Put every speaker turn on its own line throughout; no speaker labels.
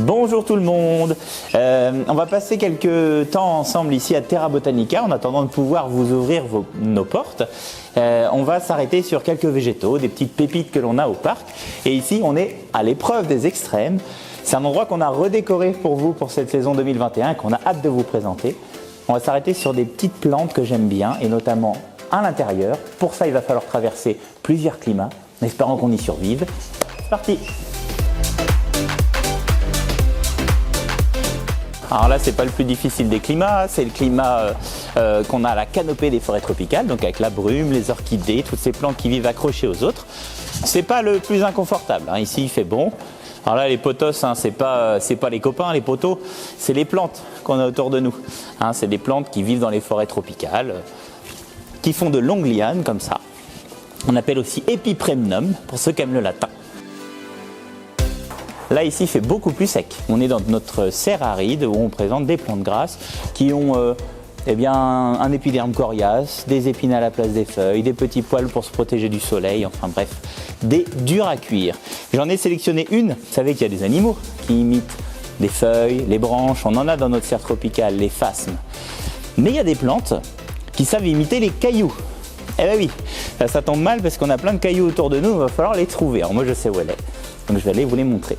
Bonjour tout le monde, on va passer quelques temps ensemble ici à Terra Botanica en attendant de pouvoir vous ouvrir nos portes. On va s'arrêter sur quelques végétaux, des petites pépites que l'on a au parc. Et ici on est à l'épreuve des extrêmes. C'est un endroit qu'on a redécoré pour vous pour cette saison 2021 et qu'on a hâte de vous présenter. On va s'arrêter sur des petites plantes que j'aime bien et notamment à l'intérieur. Pour ça il va falloir traverser plusieurs climats en espérant qu'on y survive. C'est parti! Alors là, c'est pas le plus difficile des climats, c'est le climat qu'on a à la canopée des forêts tropicales, donc avec la brume, les orchidées, toutes ces plantes qui vivent accrochées aux autres. C'est pas le plus inconfortable, hein. Ici il fait bon. Alors là, les potos, hein, c'est pas les copains, les poteaux, c'est les plantes qu'on a autour de nous. Hein, c'est des plantes qui vivent dans les forêts tropicales, qui font de longues lianes comme ça. On appelle aussi Epipremnum pour ceux qui aiment le latin. Là, ici, il fait beaucoup plus sec. On est dans notre serre aride où on présente des plantes grasses qui ont un épiderme coriace, des épines à la place des feuilles, des petits poils pour se protéger du soleil, enfin bref, des durs à cuire. J'en ai sélectionné une. Vous savez qu'il y a des animaux qui imitent les feuilles, les branches. On en a dans notre serre tropicale, les phasmes. Mais il y a des plantes qui savent imiter les cailloux. Eh bien oui, ça tombe mal parce qu'on a plein de cailloux autour de nous, il va falloir les trouver. Alors moi, je sais où elle est, donc je vais aller vous les montrer.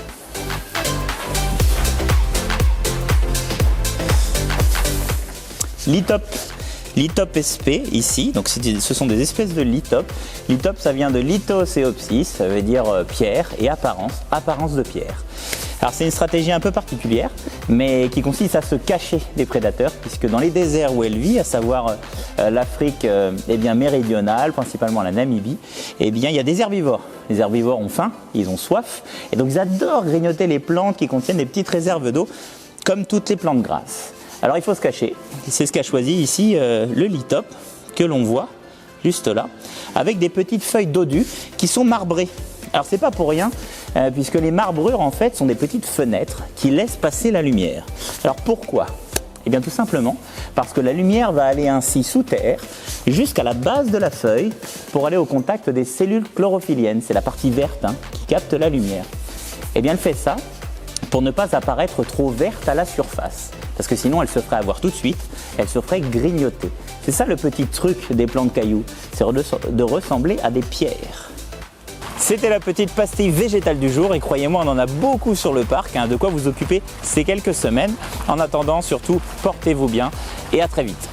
Lithope sp ici, donc ce sont des espèces de lithope. Lithope, ça vient de lithoséopsis, ça veut dire pierre, et apparence de pierre. Alors c'est une stratégie un peu particulière, mais qui consiste à se cacher des prédateurs, puisque dans les déserts où elle vit, à savoir l'Afrique méridionale, principalement la Namibie, il y a des herbivores. Les herbivores ont faim, ils ont soif, et donc ils adorent grignoter les plantes qui contiennent des petites réserves d'eau, comme toutes les plantes grasses. Alors il faut se cacher, c'est ce qu'a choisi ici le lithope que l'on voit juste là, avec des petites feuilles dodues qui sont marbrées. Alors c'est pas pour rien, puisque les marbrures en fait sont des petites fenêtres qui laissent passer la lumière. Alors pourquoi ? Eh bien tout simplement parce que la lumière va aller ainsi sous terre jusqu'à la base de la feuille pour aller au contact des cellules chlorophylliennes, c'est la partie verte qui capte la lumière. Eh bien elle fait ça pour ne pas apparaître trop verte à la surface. Parce que sinon elle se ferait avoir tout de suite, elle se ferait grignoter. C'est ça le petit truc des plantes cailloux, c'est de ressembler à des pierres. C'était la petite pastille végétale du jour et croyez-moi on en a beaucoup sur le parc, de quoi vous occuper ces quelques semaines. En attendant surtout portez-vous bien et à très vite.